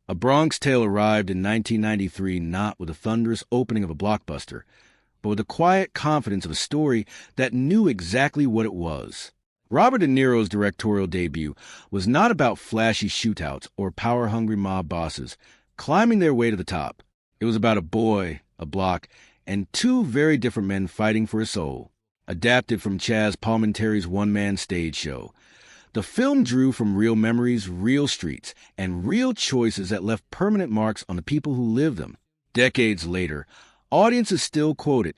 A Bronx Tale arrived in 1993 not with the thunderous opening of a blockbuster, but with the quiet confidence of a story that knew exactly what it was. Robert De Niro's directorial debut was not about flashy shootouts or power-hungry mob bosses climbing their way to the top. It was about a boy, a block, and two very different men fighting for his soul. Adapted from Chazz Palminteri's one-man stage show, the film drew from real memories, real streets, and real choices that left permanent marks on the people who lived them. Decades later, audiences still quote it,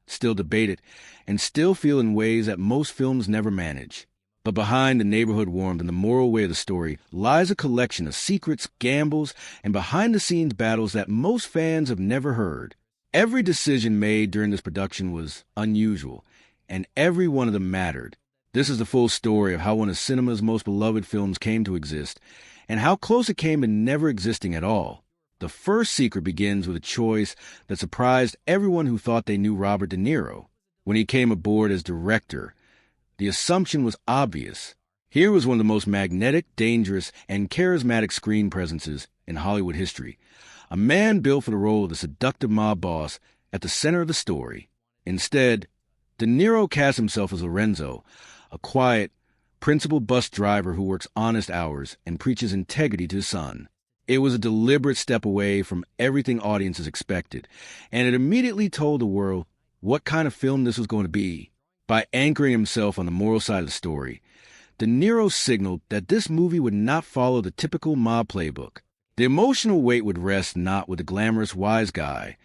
still debate it, and still feel in ways that most films never manage. But behind the neighborhood warmth and the moral weight of the story lies a collection of secrets, gambles, and behind-the-scenes battles that most fans have never heard. Every decision made during this production was unusual, and every one of them mattered. This is the full story of how one of cinema's most beloved films came to exist, and how close it came to never existing at all. The first secret begins with a choice that surprised everyone who thought they knew Robert De Niro. When he came aboard as director, the assumption was obvious. Here was one of the most magnetic, dangerous, and charismatic screen presences in Hollywood history. A man built for the role of the seductive mob boss at the center of the story. Instead, De Niro cast himself as Lorenzo, a quiet, principled bus driver who works honest hours and preaches integrity to his son. It was a deliberate step away from everything audiences expected, and it immediately told the world what kind of film this was going to be. By anchoring himself on the moral side of the story, De Niro signaled that this movie would not follow the typical mob playbook. The emotional weight would rest not with the glamorous wise guy,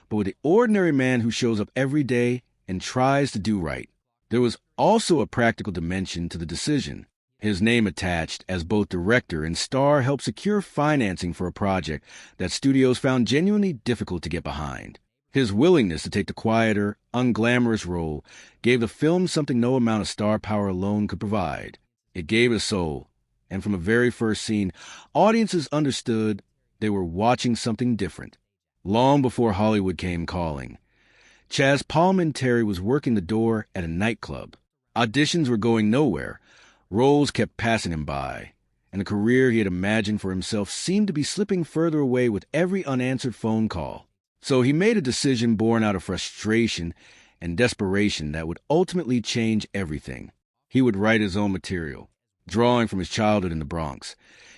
but with the ordinary man who shows up every day and tries to do right. There was also a practical dimension to the decision. His name attached as both director and star helped secure financing for a project that studios found genuinely difficult to get behind. His willingness to take the quieter, unglamorous role gave the film something no amount of star power alone could provide. It gave a soul, and from the very first scene, audiences understood they were watching something different. Long before Hollywood came calling, Chazz Palminteri was working the door at a nightclub. Auditions were going nowhere. Roles kept passing him by, and the career he had imagined for himself seemed to be slipping further away with every unanswered phone call. So he made a decision born out of frustration and desperation that would ultimately change everything. He would write his own material, drawing from his childhood in the Bronx.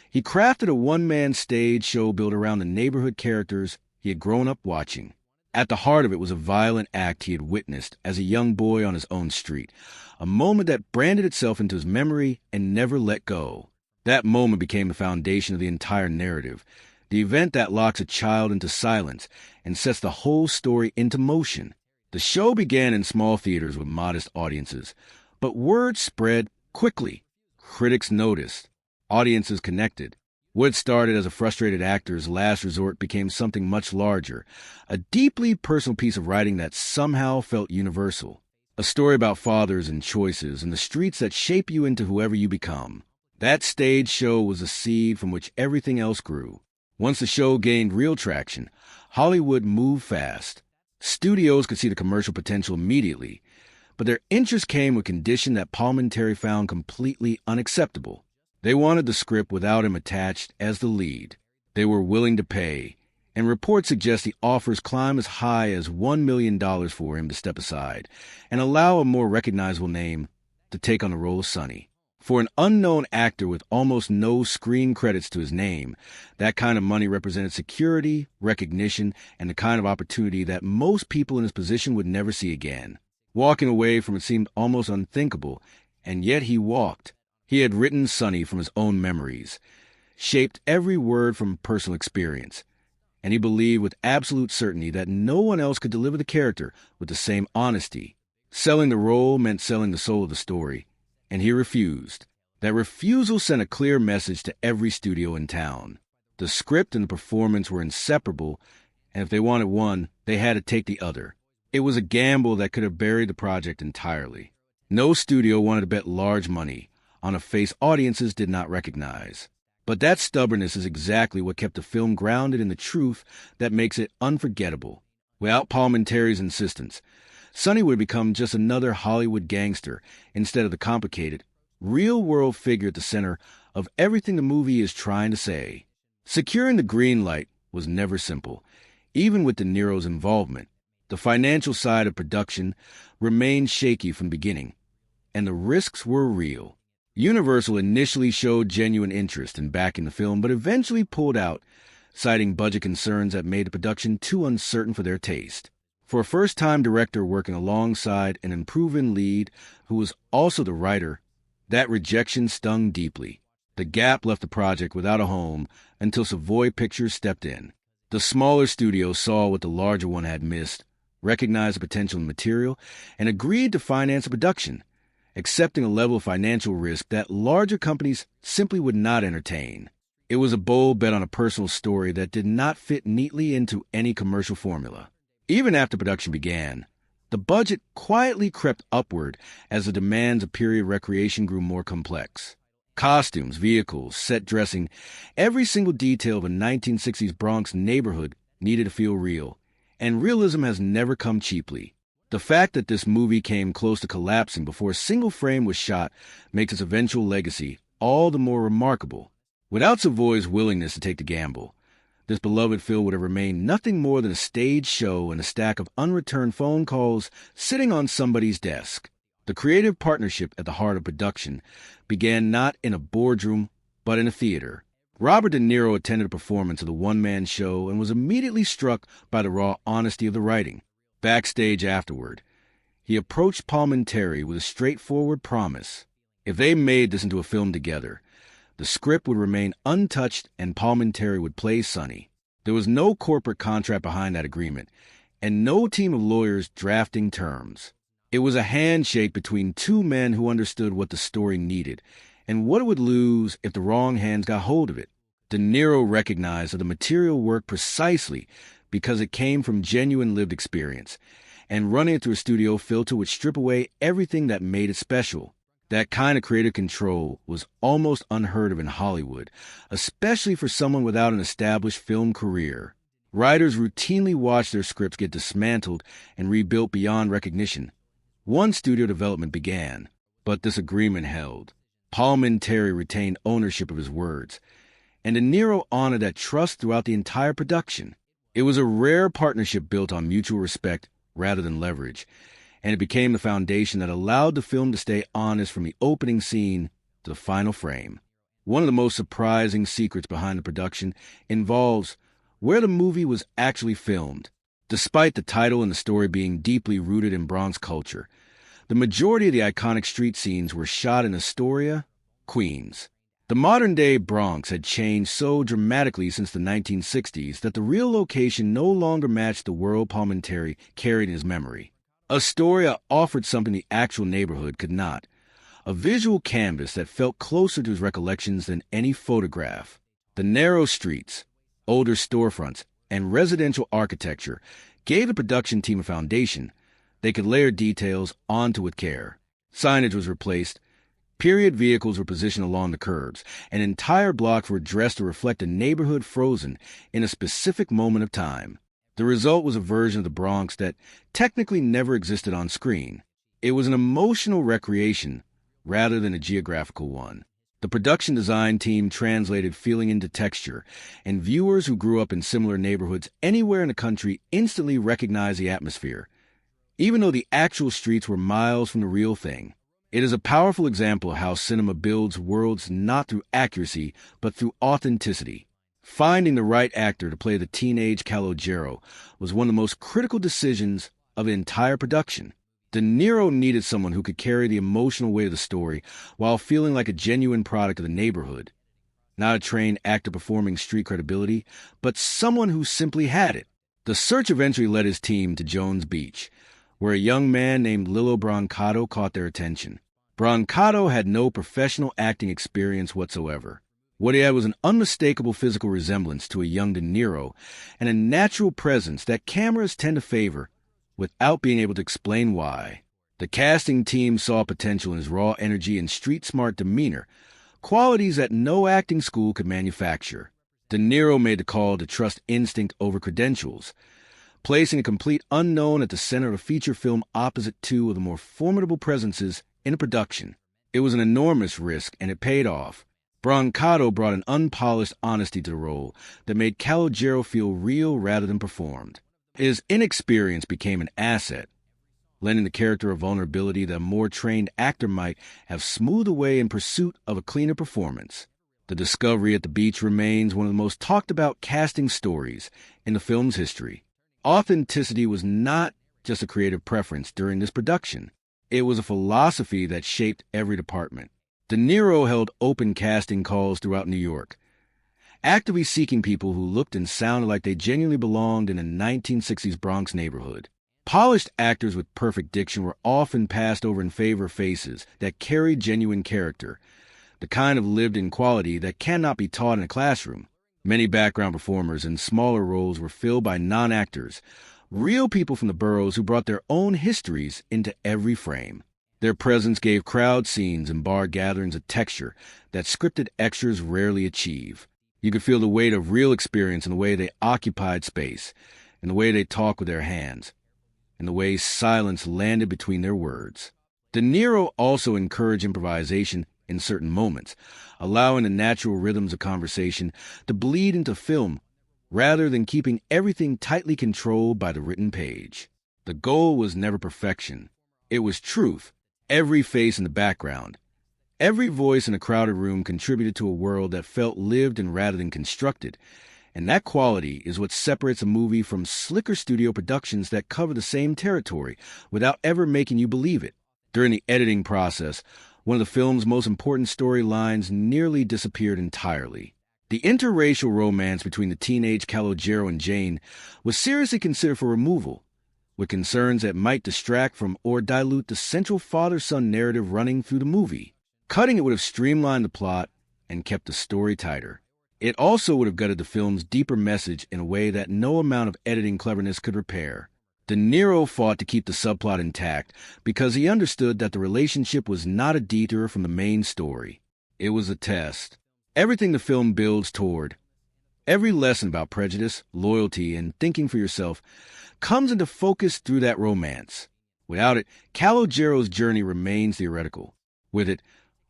He crafted a one-man stage show built around the neighborhood characters he had grown up watching. At the heart of it was a violent act he had witnessed as a young boy on his own street, a moment that branded itself into his memory and never let go. That moment became the foundation of the entire narrative, the event that locks a child into silence and sets the whole story into motion. The show began in small theaters with modest audiences, but word spread quickly. Critics noticed. Audiences connected. What started as a frustrated actor's last resort became something much larger, a deeply personal piece of writing that somehow felt universal. A story about fathers and choices and the streets that shape you into whoever you become. That stage show was a seed from which everything else grew. Once the show gained real traction, Hollywood moved fast. Studios could see the commercial potential immediately, but their interest came with condition that Palminteri found completely unacceptable. They wanted the script without him attached as the lead. They were willing to pay, and reports suggest the offers climb as high as $1 million for him to step aside and allow a more recognizable name to take on the role of Sonny. For an unknown actor with almost no screen credits to his name, that kind of money represented security, recognition, and the kind of opportunity that most people in his position would never see again. Walking away from it seemed almost unthinkable, and yet he walked. He had written Sonny from his own memories, shaped every word from personal experience, and he believed with absolute certainty that no one else could deliver the character with the same honesty. Selling the role meant selling the soul of the story, and he refused. That refusal sent a clear message to every studio in town. The script and the performance were inseparable, and if they wanted one, they had to take the other. It was a gamble that could have buried the project entirely. No studio wanted to bet large money on a face audiences did not recognize. But that stubbornness is exactly what kept the film grounded in the truth that makes it unforgettable. Without Palminteri's insistence, Sonny would become just another Hollywood gangster instead of the complicated, real-world figure at the center of everything the movie is trying to say. Securing the green light was never simple. Even with De Niro's involvement, the financial side of production remained shaky from the beginning, and the risks were real. Universal initially showed genuine interest in backing the film, but eventually pulled out, citing budget concerns that made the production too uncertain for their taste. For a first-time director working alongside an unproven lead who was also the writer, that rejection stung deeply. The gap left the project without a home until Savoy Pictures stepped in. The smaller studio saw what the larger one had missed, recognized the potential in the material, and agreed to finance the production, accepting a level of financial risk that larger companies simply would not entertain. It was a bold bet on a personal story that did not fit neatly into any commercial formula. Even after production began, the budget quietly crept upward as the demands of period recreation grew more complex. Costumes, vehicles, set dressing, every single detail of a 1960s Bronx neighborhood needed to feel real, and realism has never come cheaply. The fact that this movie came close to collapsing before a single frame was shot makes its eventual legacy all the more remarkable. Without Savoy's willingness to take the gamble, this beloved film would have remained nothing more than a stage show and a stack of unreturned phone calls sitting on somebody's desk. The creative partnership at the heart of production began not in a boardroom, but in a theater. Robert De Niro attended a performance of the one-man show and was immediately struck by the raw honesty of the writing. Backstage afterward, he approached Palminteri with a straightforward promise. If they made this into a film together, the script would remain untouched and Palminteri would play Sonny. There was no corporate contract behind that agreement, and no team of lawyers drafting terms. It was a handshake between two men who understood what the story needed, and what it would lose if the wrong hands got hold of it. De Niro recognized that the material worked precisely because it came from genuine lived experience, and running it through a studio filter would strip away everything that made it special. That kind of creative control was almost unheard of in Hollywood, especially for someone without an established film career. Writers routinely watched their scripts get dismantled and rebuilt beyond recognition. One studio development began, but this agreement held. Palminteri retained ownership of his words, and De Niro honored that trust throughout the entire production. It was a rare partnership built on mutual respect rather than leverage, and it became the foundation that allowed the film to stay honest from the opening scene to the final frame. One of the most surprising secrets behind the production involves where the movie was actually filmed. Despite the title and the story being deeply rooted in Bronx culture, the majority of the iconic street scenes were shot in Astoria, Queens. The modern-day Bronx had changed so dramatically since the 1960s that the real location no longer matched the world Palminteri carried in his memory. Astoria offered something the actual neighborhood could not, a visual canvas that felt closer to his recollections than any photograph. The narrow streets, older storefronts, and residential architecture gave the production team a foundation they could layer details onto with care. Signage was replaced, period vehicles were positioned along the curbs, and entire blocks were dressed to reflect a neighborhood frozen in a specific moment of time. The result was a version of the Bronx that technically never existed on screen. It was an emotional recreation rather than a geographical one. The production design team translated feeling into texture, and viewers who grew up in similar neighborhoods anywhere in the country instantly recognized the atmosphere, even though the actual streets were miles from the real thing. It is a powerful example of how cinema builds worlds not through accuracy, but through authenticity. Finding the right actor to play the teenage Calogero was one of the most critical decisions of the entire production. De Niro needed someone who could carry the emotional weight of the story while feeling like a genuine product of the neighborhood. Not a trained actor performing street credibility, but someone who simply had it. The search eventually led his team to Jones Beach, where a young man named Lillo Brancato caught their attention. Brancato had no professional acting experience whatsoever. What he had was an unmistakable physical resemblance to a young De Niro and a natural presence that cameras tend to favor without being able to explain why. The casting team saw potential in his raw energy and street-smart demeanor, qualities that no acting school could manufacture. De Niro made the call to trust instinct over credentials, placing a complete unknown at the center of a feature film opposite two of the more formidable presences in a production. It was an enormous risk, and it paid off. Brancato brought an unpolished honesty to the role that made Calogero feel real rather than performed. His inexperience became an asset, lending the character a vulnerability that a more trained actor might have smoothed away in pursuit of a cleaner performance. The discovery at the beach remains one of the most talked about casting stories in the film's history. Authenticity was not just a creative preference during this production. It was a philosophy that shaped every department. De Niro held open casting calls throughout New York, actively seeking people who looked and sounded like they genuinely belonged in a 1960s Bronx neighborhood. Polished actors with perfect diction were often passed over in favor of faces that carried genuine character, the kind of lived-in quality that cannot be taught in a classroom. Many background performers in smaller roles were filled by non-actors, real people from the boroughs who brought their own histories into every frame. Their presence gave crowd scenes and bar gatherings a texture that scripted extras rarely achieve. You could feel the weight of real experience in the way they occupied space, in the way they talked with their hands, in the way silence landed between their words. De Niro also encouraged improvisation in certain moments, allowing the natural rhythms of conversation to bleed into film rather than keeping everything tightly controlled by the written page. The goal was never perfection. It was truth. Every face in the background, every voice in a crowded room contributed to a world that felt lived in rather than constructed, and that quality is what separates a movie from slicker studio productions that cover the same territory without ever making you believe it. During the editing process, one of the film's most important storylines nearly disappeared entirely. The interracial romance between the teenage Calogero and Jane was seriously considered for removal, with concerns that might distract from or dilute the central father-son narrative running through the movie. Cutting it would have streamlined the plot and kept the story tighter. It also would have gutted the film's deeper message in a way that no amount of editing cleverness could repair. De Niro fought to keep the subplot intact because he understood that the relationship was not a detour from the main story. It was a test. Everything the film builds toward, every lesson about prejudice, loyalty, and thinking for yourself comes into focus through that romance. Without it, Calogero's journey remains theoretical. With it,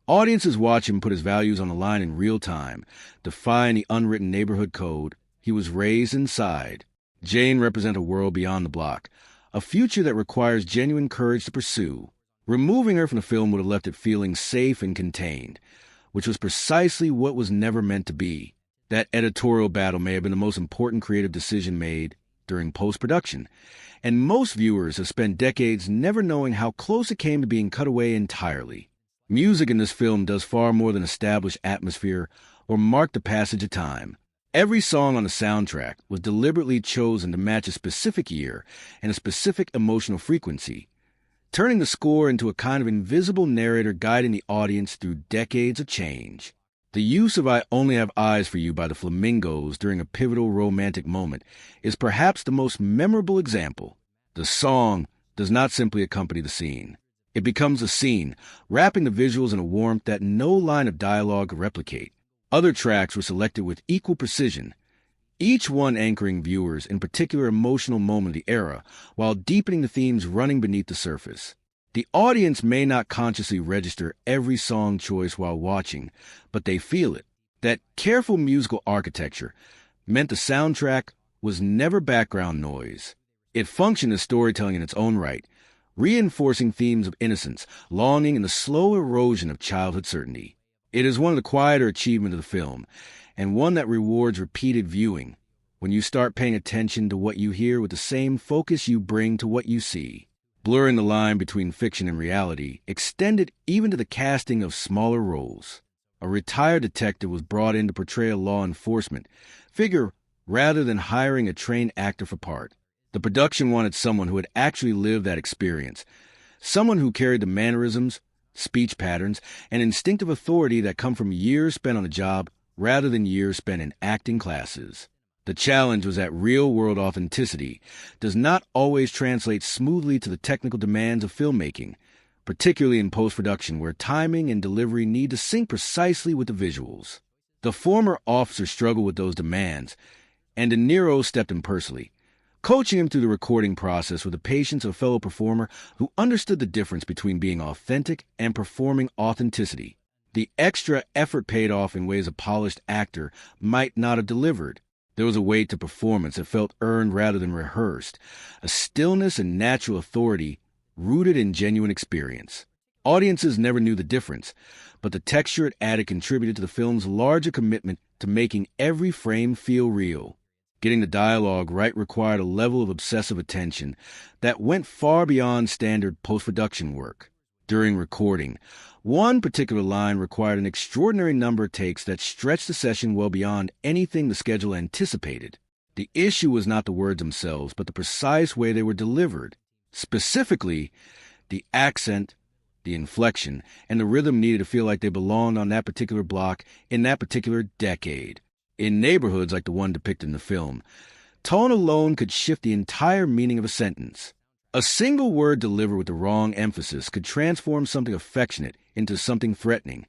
audiences watch him put his values on the line in real time, defying the unwritten neighborhood code he was raised inside. Jane represents a world beyond the block, a future that requires genuine courage to pursue. Removing her from the film would have left it feeling safe and contained, which was precisely what was never meant to be. That editorial battle may have been the most important creative decision made during post-production, and most viewers have spent decades never knowing how close it came to being cut away entirely. Music in this film does far more than establish atmosphere or mark the passage of time. Every song on the soundtrack was deliberately chosen to match a specific year and a specific emotional frequency, turning the score into a kind of invisible narrator guiding the audience through decades of change. The use of I Only Have Eyes for You by the Flamingos during a pivotal romantic moment is perhaps the most memorable example. The song does not simply accompany the scene. It becomes a scene, wrapping the visuals in a warmth that no line of dialogue could replicate. Other tracks were selected with equal precision, each one anchoring viewers in a particular emotional moment of the era, while deepening the themes running beneath the surface. The audience may not consciously register every song choice while watching, but they feel it. That careful musical architecture meant the soundtrack was never background noise. It functioned as storytelling in its own right, reinforcing themes of innocence, longing, and the slow erosion of childhood certainty. It is one of the quieter achievements of the film, and one that rewards repeated viewing, when you start paying attention to what you hear with the same focus you bring to what you see. Blurring the line between fiction and reality extended even to the casting of smaller roles. A retired detective was brought in to portray a law enforcement figure rather than hiring a trained actor for part. The production wanted someone who had actually lived that experience, someone who carried the mannerisms, speech patterns, and instinctive authority that come from years spent on the job rather than years spent in acting classes. The challenge was that real-world authenticity does not always translate smoothly to the technical demands of filmmaking, particularly in post-production where timing and delivery need to sync precisely with the visuals. The former officer struggled with those demands, and De Niro stepped in personally, coaching him through the recording process with the patience of a fellow performer who understood the difference between being authentic and performing authenticity. The extra effort paid off in ways a polished actor might not have delivered. There was a weight to performance that felt earned rather than rehearsed, a stillness and natural authority rooted in genuine experience. Audiences never knew the difference, but the texture it added contributed to the film's larger commitment to making every frame feel real. Getting the dialogue right required a level of obsessive attention that went far beyond standard post-production work. During recording, one particular line required an extraordinary number of takes that stretched the session well beyond anything the schedule anticipated. The issue was not the words themselves, but the precise way they were delivered. Specifically, the accent, the inflection, and the rhythm needed to feel like they belonged on that particular block in that particular decade. In neighborhoods like the one depicted in the film, tone alone could shift the entire meaning of a sentence. A single word delivered with the wrong emphasis could transform something affectionate into something threatening,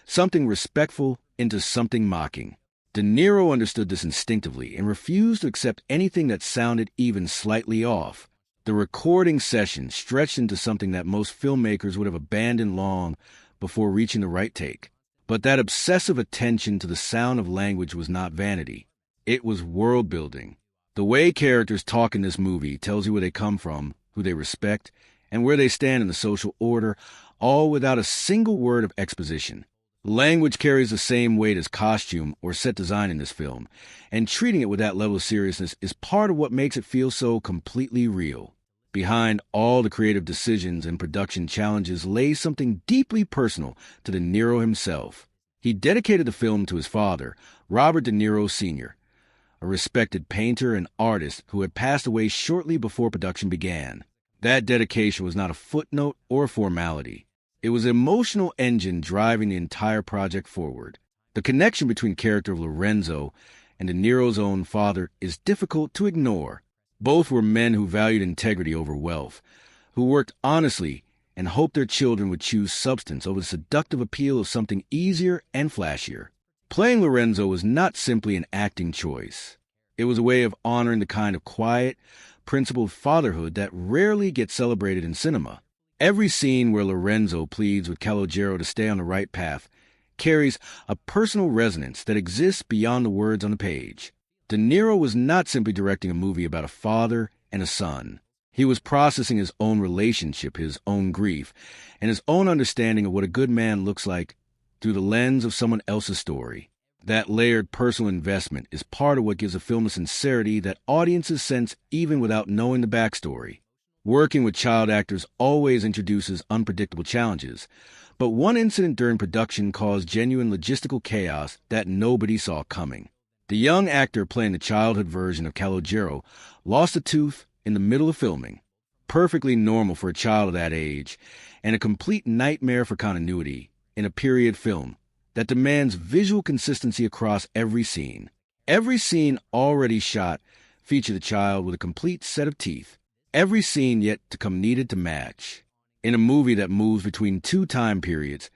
something respectful into something mocking. De Niro understood this instinctively and refused to accept anything that sounded even slightly off. The recording session stretched into something that most filmmakers would have abandoned long before reaching the right take. But that obsessive attention to the sound of language was not vanity. It was world building. The way characters talk in this movie tells you where they come from, who they respect, and where they stand in the social order, all without a single word of exposition. Language carries the same weight as costume or set design in this film, and treating it with that level of seriousness is part of what makes it feel so completely real. Behind all the creative decisions and production challenges lay something deeply personal to De Niro himself. He dedicated the film to his father, Robert De Niro Sr., a respected painter and artist who had passed away shortly before production began. That dedication was not a footnote or a formality. It was an emotional engine driving the entire project forward. The connection between the character of Lorenzo and De Niro's own father is difficult to ignore. Both were men who valued integrity over wealth, who worked honestly and hoped their children would choose substance over the seductive appeal of something easier and flashier. Playing Lorenzo was not simply an acting choice. It was a way of honoring the kind of quiet, principled fatherhood that rarely gets celebrated in cinema. Every scene where Lorenzo pleads with Calogero to stay on the right path carries a personal resonance that exists beyond the words on the page. De Niro was not simply directing a movie about a father and a son. He was processing his own relationship, his own grief, and his own understanding of what a good man looks like through the lens of someone else's story. That layered personal investment is part of what gives a film a sincerity that audiences sense even without knowing the backstory. Working with child actors always introduces unpredictable challenges, but one incident during production caused genuine logistical chaos that nobody saw coming. The young actor playing the childhood version of Calogero lost a tooth in the middle of filming, perfectly normal for a child of that age, and a complete nightmare for continuity in a period film that demands visual consistency across every scene. Every scene already shot featured the child with a complete set of teeth. Every scene yet to come needed to match. In a movie that moves between two time periods,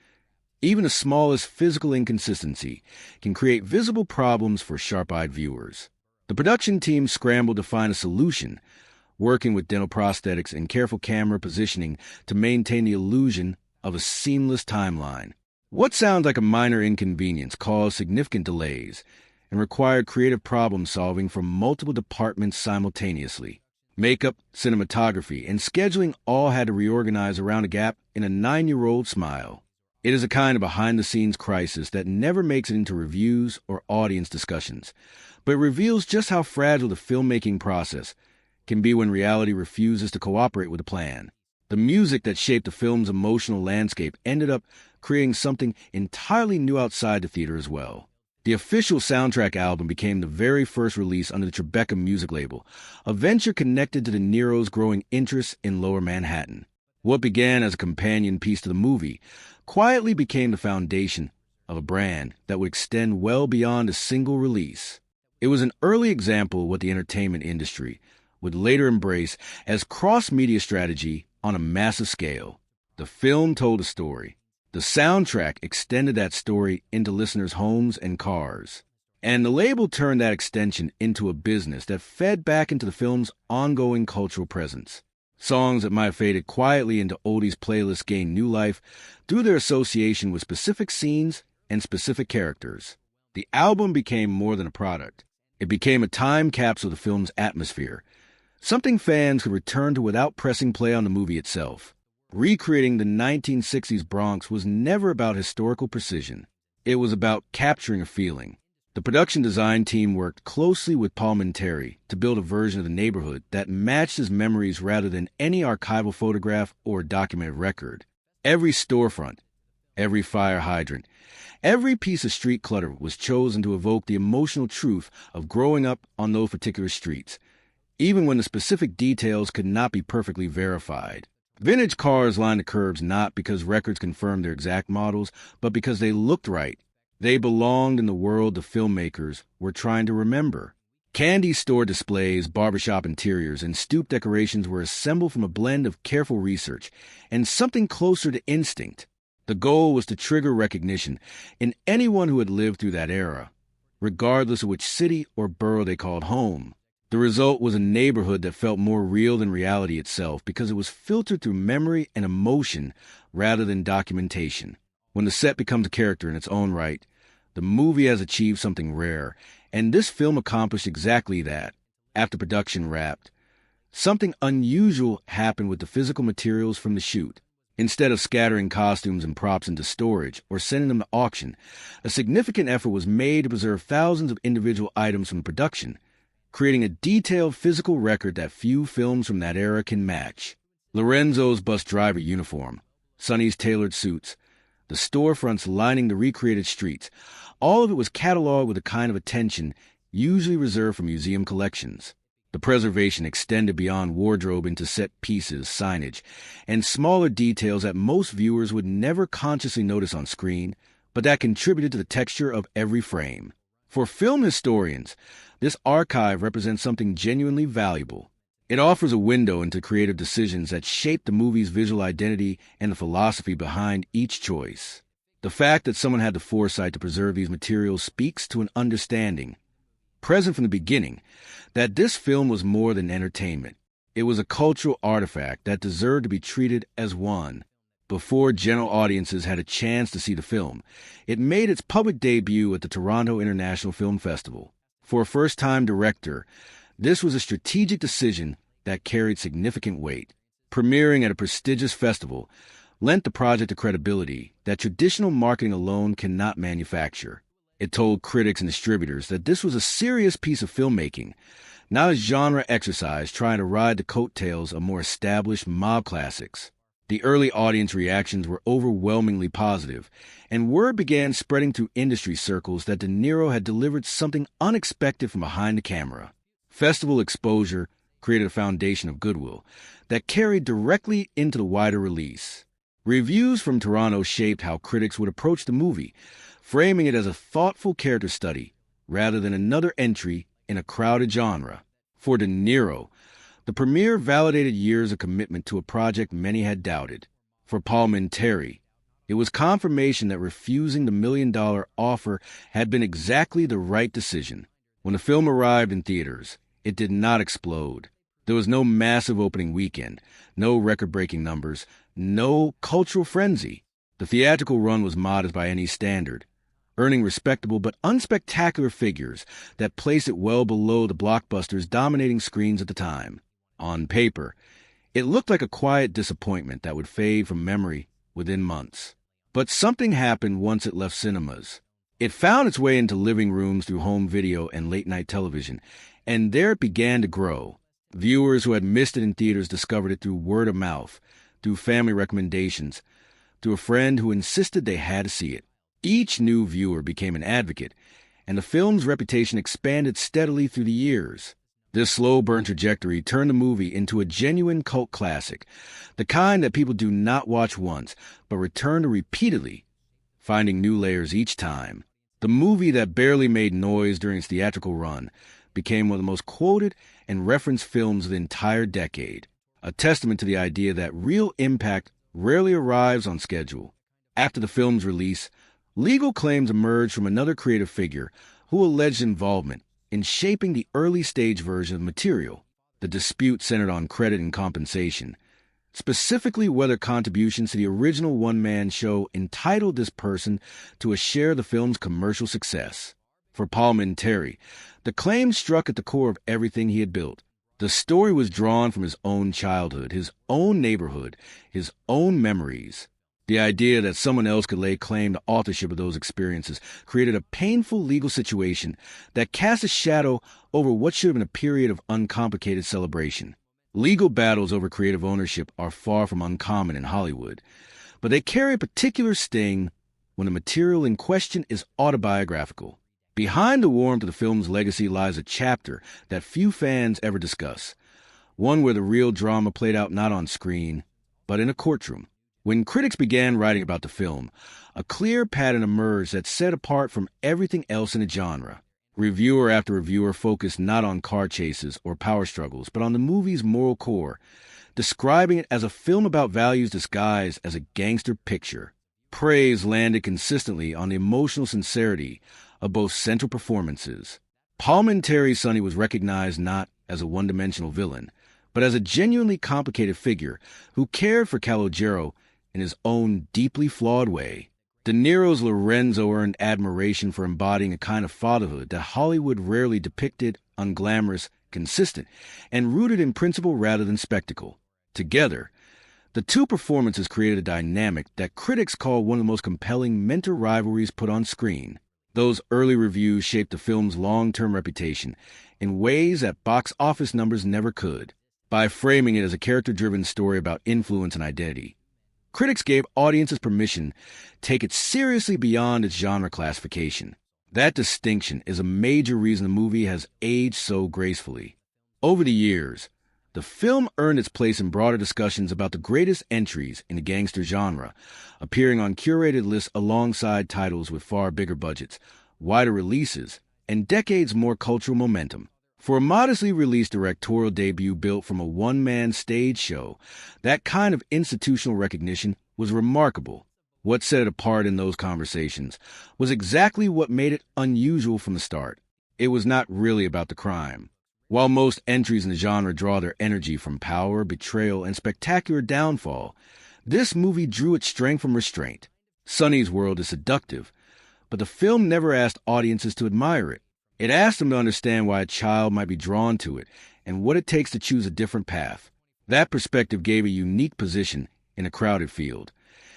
even the smallest physical inconsistency can create visible problems for sharp-eyed viewers. The production team scrambled to find a solution, working with dental prosthetics and careful camera positioning to maintain the illusion of a seamless timeline. What sounds like a minor inconvenience caused significant delays and required creative problem-solving from multiple departments simultaneously. Makeup, cinematography, and scheduling all had to reorganize around a gap in a 9-year-old smile. It is a kind of behind-the-scenes crisis that never makes it into reviews or audience discussions, but it reveals just how fragile the filmmaking process can be when reality refuses to cooperate with the plan. The music that shaped the film's emotional landscape ended up creating something entirely new outside the theater as well. The official soundtrack album became the very first release under the Tribeca music label, a venture connected to De Niro's growing interest in Lower Manhattan. What began as a companion piece to the movie quietly became the foundation of a brand that would extend well beyond a single release. It was an early example of what the entertainment industry would later embrace as cross-media strategy on a massive scale. The film told a story. The soundtrack extended that story into listeners' homes and cars. And the label turned that extension into a business that fed back into the film's ongoing cultural presence. Songs that might have faded quietly into oldies playlists gained new life through their association with specific scenes and specific characters. The album became more than a product. It became a time capsule of the film's atmosphere, something fans could return to without pressing play on the movie itself. Recreating the 1960s Bronx was never about historical precision. It was about capturing a feeling. The production design team worked closely with Palminteri to build a version of the neighborhood that matched his memories rather than any archival photograph or documented record. Every storefront, every fire hydrant, every piece of street clutter was chosen to evoke the emotional truth of growing up on those particular streets, even when the specific details could not be perfectly verified. Vintage cars lined the curbs not because records confirmed their exact models, but because they looked right. They belonged in the world the filmmakers were trying to remember. Candy store displays, barbershop interiors, and stoop decorations were assembled from a blend of careful research and something closer to instinct. The goal was to trigger recognition in anyone who had lived through that era, regardless of which city or borough they called home. The result was a neighborhood that felt more real than reality itself because it was filtered through memory and emotion rather than documentation. When the set becomes a character in its own right, the movie has achieved something rare, and this film accomplished exactly that. After production wrapped, something unusual happened with the physical materials from the shoot. Instead of scattering costumes and props into storage or sending them to auction, a significant effort was made to preserve thousands of individual items from production, creating a detailed physical record that few films from that era can match. Lorenzo's bus driver uniform, Sonny's tailored suits, the storefronts lining the recreated streets, all of it was cataloged with a kind of attention usually reserved for museum collections. The preservation extended beyond wardrobe into set pieces, signage, and smaller details that most viewers would never consciously notice on screen, but that contributed to the texture of every frame. For film historians, this archive represents something genuinely valuable. It offers a window into creative decisions that shape the movie's visual identity and the philosophy behind each choice. The fact that someone had the foresight to preserve these materials speaks to an understanding, present from the beginning, that this film was more than entertainment. It was a cultural artifact that deserved to be treated as one. Before general audiences had a chance to see the film, it made its public debut at the Toronto International Film Festival. For a first-time director, this was a strategic decision that carried significant weight. Premiering at a prestigious festival lent the project a credibility that traditional marketing alone cannot manufacture. It told critics and distributors that this was a serious piece of filmmaking, not a genre exercise trying to ride the coattails of more established mob classics. The early audience reactions were overwhelmingly positive, and word began spreading through industry circles that De Niro had delivered something unexpected from behind the camera. Festival exposure created a foundation of goodwill that carried directly into the wider release. Reviews from Toronto shaped how critics would approach the movie, framing it as a thoughtful character study rather than another entry in a crowded genre. For De Niro, the premiere validated years of commitment to a project many had doubted. For Palminteri, it was confirmation that refusing the $1 million offer had been exactly the right decision. When the film arrived in theaters, it did not explode. There was no massive opening weekend, no record-breaking numbers, no cultural frenzy. The theatrical run was modest by any standard, earning respectable but unspectacular figures that placed it well below the blockbusters dominating screens at the time. On paper, it looked like a quiet disappointment that would fade from memory within months. But something happened once it left cinemas. It found its way into living rooms through home video and late-night television, and there it began to grow. Viewers who had missed it in theaters discovered it through word of mouth, through family recommendations, through a friend who insisted they had to see it. Each new viewer became an advocate, and the film's reputation expanded steadily through the years. This slow burn trajectory turned the movie into a genuine cult classic, the kind that people do not watch once, but return to repeatedly, finding new layers each time. The movie that barely made noise during its theatrical run became one of the most quoted and referenced films of the entire decade, a testament to the idea that real impact rarely arrives on schedule. After the film's release, legal claims emerged from another creative figure who alleged involvement in shaping the early-stage version of the material. The dispute centered on credit and compensation, specifically whether contributions to the original one-man show entitled this person to a share of the film's commercial success. For Palminteri, the claim struck at the core of everything he had built. The story was drawn from his own childhood, his own neighborhood, his own memories. The idea that someone else could lay claim to authorship of those experiences created a painful legal situation that cast a shadow over what should have been a period of uncomplicated celebration. Legal battles over creative ownership are far from uncommon in Hollywood, but they carry a particular sting when the material in question is autobiographical. Behind the warmth of the film's legacy lies a chapter that few fans ever discuss, one where the real drama played out not on screen, but in a courtroom. When critics began writing about the film, a clear pattern emerged that set apart from everything else in the genre. Reviewer after reviewer focused not on car chases or power struggles, but on the movie's moral core, describing it as a film about values disguised as a gangster picture. Praise landed consistently on the emotional sincerity of both central performances. Palminteri's Sonny was recognized not as a one-dimensional villain, but as a genuinely complicated figure who cared for Calogero in his own deeply flawed way. De Niro's Lorenzo earned admiration for embodying a kind of fatherhood that Hollywood rarely depicted, unglamorous, consistent, and rooted in principle rather than spectacle. Together, the two performances created a dynamic that critics call one of the most compelling mentor rivalries put on screen. Those early reviews shaped the film's long-term reputation in ways that box office numbers never could. By framing it as a character-driven story about influence and identity, critics gave audiences permission to take it seriously beyond its genre classification. That distinction is a major reason the movie has aged so gracefully. Over the years, the film earned its place in broader discussions about the greatest entries in the gangster genre, appearing on curated lists alongside titles with far bigger budgets, wider releases, and decades more cultural momentum. For a modestly released directorial debut built from a one-man stage show, that kind of institutional recognition was remarkable. What set it apart in those conversations was exactly what made it unusual from the start. It was not really about the crime. While most entries in the genre draw their energy from power, betrayal, and spectacular downfall, this movie drew its strength from restraint. Sonny's world is seductive, but the film never asked audiences to admire it. It asked them to understand why a child might be drawn to it and what it takes to choose a different path. That perspective gave a unique position in a crowded field,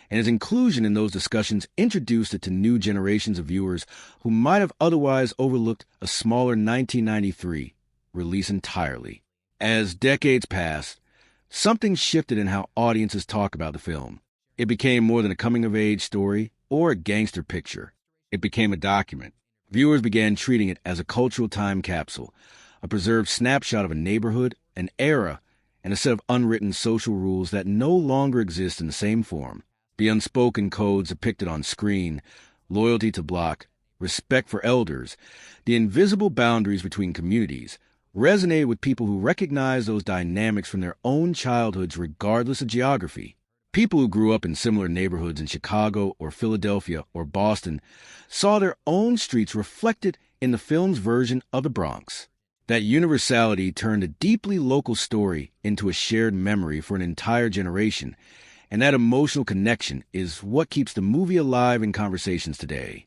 and its inclusion in those discussions introduced it to new generations of viewers who might have otherwise overlooked a smaller 1993 release entirely. As decades passed, something shifted in how audiences talk about the film. It became more than a coming-of-age story or a gangster picture. It became a document. Viewers began treating it as a cultural time capsule, a preserved snapshot of a neighborhood, an era, and a set of unwritten social rules that no longer exist in the same form. The unspoken codes depicted on screen, loyalty to block, respect for elders, the invisible boundaries between communities, resonated with people who recognized those dynamics from their own childhoods regardless of geography. People who grew up in similar neighborhoods in Chicago or Philadelphia or Boston saw their own streets reflected in the film's version of the Bronx. That universality turned a deeply local story into a shared memory for an entire generation, and that emotional connection is what keeps the movie alive in conversations today.